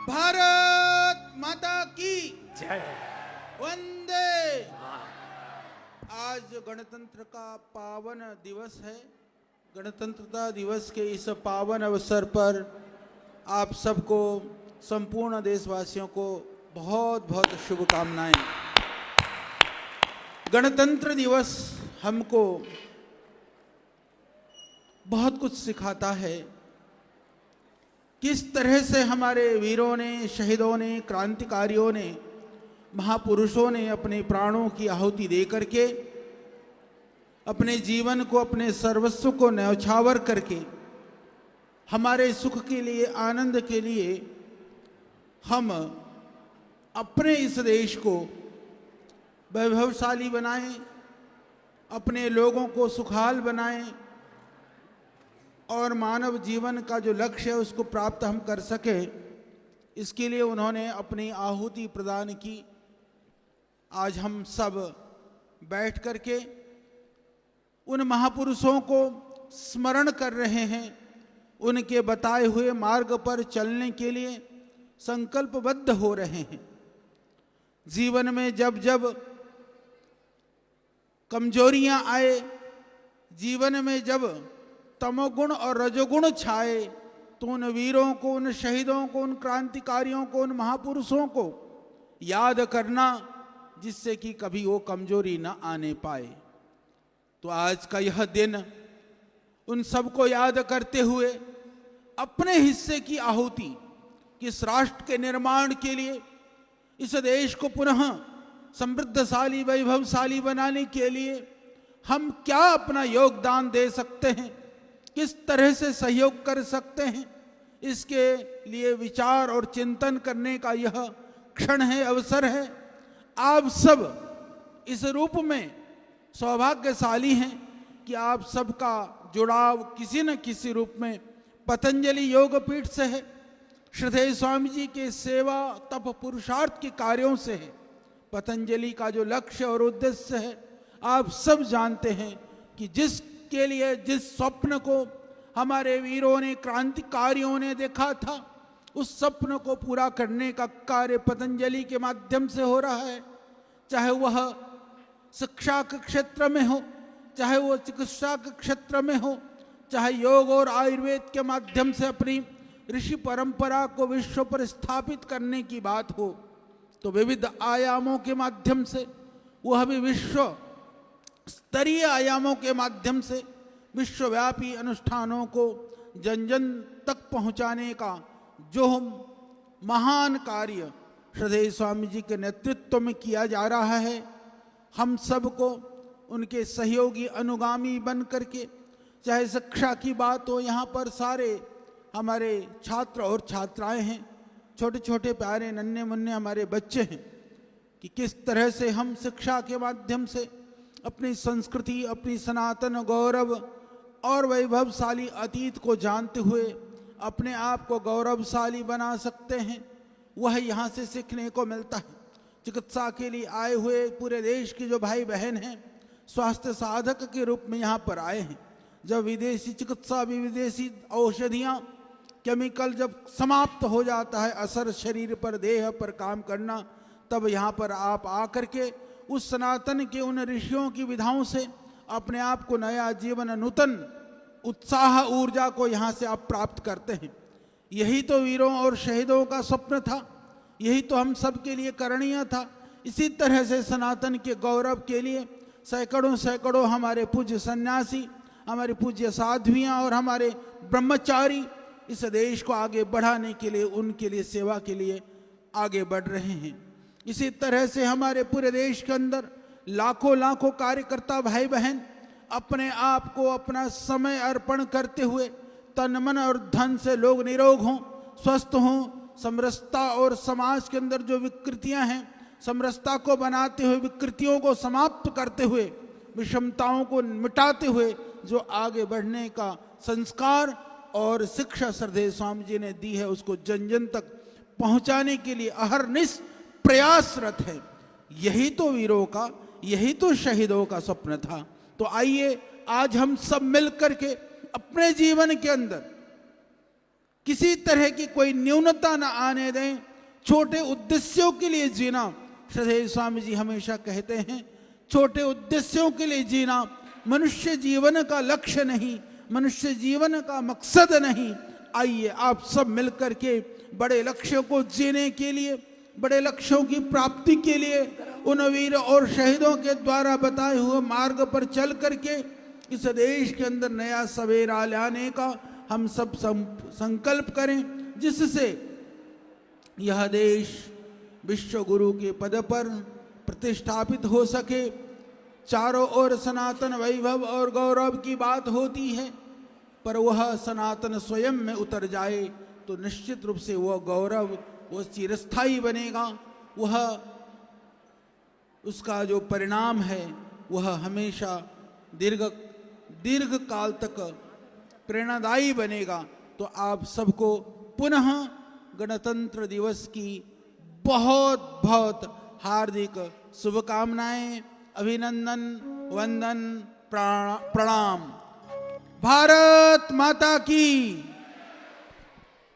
भारत माता की जय। वंदे। आज गणतंत्र का पावन दिवस है। गणतंत्रता दिवस के इस पावन अवसर पर आप सबको, संपूर्ण देशवासियों को बहुत बहुत शुभकामनाएं। गणतंत्र दिवस हमको बहुत कुछ सिखाता है। किस तरह से हमारे वीरों ने, शहीदों ने, क्रांतिकारियों ने, महापुरुषों ने अपने प्राणों की आहुति दे करके अपने जीवन को, अपने सर्वस्व को न्यौछावर करके हमारे सुख के लिए, आनंद के लिए हम अपने इस देश को वैभवशाली बनाएं, अपने लोगों को सुखहाल बनाएं और मानव जीवन का जो लक्ष्य है उसको प्राप्त हम कर सकें। इसके लिए उन्होंने अपनी आहुति प्रदान की। आज हम सब बैठ करके उन महापुरुषों को स्मरण कर रहे हैं, उनके बताए हुए मार्ग पर चलने के लिए संकल्पबद्ध हो रहे हैं। जीवन में जब जब कमजोरियां आए, जीवन में जब तमोगुण और रजोगुण छाए, तो उन वीरों को, उन शहीदों को, उन क्रांतिकारियों को, उन महापुरुषों को याद करना, जिससे कि कभी वो कमजोरी न आने पाए। तो आज का यह दिन उन सबको याद करते हुए अपने हिस्से की आहुति, किस राष्ट्र के निर्माण के लिए, इस देश को पुनः समृद्धशाली, वैभवशाली बनाने के लिए हम क्या अपना योगदान दे सकते हैं, किस तरह से सहयोग कर सकते हैं, इसके लिए विचार और चिंतन करने का यह क्षण है, अवसर है। आप सब इस रूप में सौभाग्यशाली हैं कि आप सबका जुड़ाव किसी न किसी रूप में पतंजलि योगपीठ से है, श्रद्धेय स्वामी जी के सेवा, तप, पुरुषार्थ के कार्यों से है। पतंजलि का जो लक्ष्य और उद्देश्य है, आप सब जानते हैं कि जिसके लिए, जिस स्वप्न को हमारे वीरों ने, क्रांतिकारियों ने देखा था, उस स्वप्न को पूरा करने का कार्य पतंजलि के माध्यम से हो रहा है। चाहे वह शिक्षा के क्षेत्र में हो, चाहे वो चिकित्सा के क्षेत्र में हो, चाहे योग और आयुर्वेद के माध्यम से अपनी ऋषि परंपरा को विश्व पर स्थापित करने की बात हो, तो विविध आयामों के माध्यम से, वह भी विश्व स्तरीय आयामों के माध्यम से विश्वव्यापी अनुष्ठानों को जन जन तक पहुंचाने का जो महान कार्य श्रद्धेय स्वामी जी के नेतृत्व में किया जा रहा है, हम सबको उनके सहयोगी, अनुगामी बन करके, चाहे शिक्षा की बात हो, यहाँ पर सारे हमारे छात्र और छात्राएं हैं, छोटे छोटे प्यारे नन्हे मुन्ने हमारे बच्चे हैं, कि किस तरह से हम शिक्षा के माध्यम से अपनी संस्कृति, अपनी सनातन गौरव और वैभवशाली अतीत को जानते हुए अपने आप को गौरवशाली बना सकते हैं। वह यहाँ से सीखने को मिलता है। चिकित्सा के लिए आए हुए पूरे देश के जो भाई बहन हैं, स्वास्थ्य साधक के रूप में यहाँ पर आए हैं। जब विदेशी चिकित्सा, विदेशी औषधियाँ, केमिकल जब समाप्त हो जाता है असर शरीर पर, देह पर काम करना, तब यहाँ पर आप आकर के उस सनातन के उन ऋषियों की विधाओं से अपने आप को नया जीवन, नूतन उत्साह, ऊर्जा को यहाँ से आप प्राप्त करते हैं। यही तो वीरों और शहीदों का स्वप्न था, यही तो हम सब के लिए करणीय था। इसी तरह से सनातन के गौरव के लिए सैकड़ों सैकड़ों हमारे पूज्य सन्यासी, हमारे पूज्य साध्वियाँ और हमारे ब्रह्मचारी इस देश को आगे बढ़ाने के लिए, उनके लिए सेवा के लिए आगे बढ़ रहे हैं। इसी तरह से हमारे पूरे देश के अंदर लाखों लाखों कार्यकर्ता भाई बहन अपने आप को, अपना समय अर्पण करते हुए तन मन और धन से लोग निरोग हों, स्वस्थ हों, समरसता और समाज के अंदर जो विकृतियां हैं, समरसता को बनाते हुए, विकृतियों को समाप्त करते हुए, विषमताओं को मिटाते हुए जो आगे बढ़ने का संस्कार और शिक्षा श्रद्धेय स्वामी जी ने दी है, उसको जन जन तक पहुंचाने के लिए अहरनिश प्रयासरत है। यही तो वीरों का, यही तो शहीदों का स्वप्न था। तो आइए आज हम सब मिल करके अपने जीवन के अंदर किसी तरह की कोई न्यूनता न आने दें, छोटे उद्देश्यों के लिए जीना। श्रद्धेय स्वामी जी हमेशा कहते हैं, छोटे उद्देश्यों के लिए जीना मनुष्य जीवन का लक्ष्य नहीं, मनुष्य जीवन का मकसद नहीं। आइए आप सब मिलकर के बड़े लक्ष्यों को जीने के लिए, बड़े लक्ष्यों की प्राप्ति के लिए उन वीर और शहीदों के द्वारा बताए हुए मार्ग पर चल करके इस देश के अंदर नया सवेरा लाने का हम सब संकल्प करें, जिससे यह देश विश्व गुरु के पद पर प्रतिष्ठापित हो सके। चारों ओर सनातन वैभव और गौरव की बात होती है, पर वह सनातन स्वयं में उतर जाए तो निश्चित रूप से वह गौरव वो चिरस्थायी बनेगा। वह उसका जो परिणाम है वह हमेशा दीर्घ काल तक प्रेरणादायी बनेगा। तो आप सबको पुनः गणतंत्र दिवस की बहुत बहुत हार्दिक शुभकामनाएं, अभिनंदन, वंदन, प्रणाम। भारत माता की।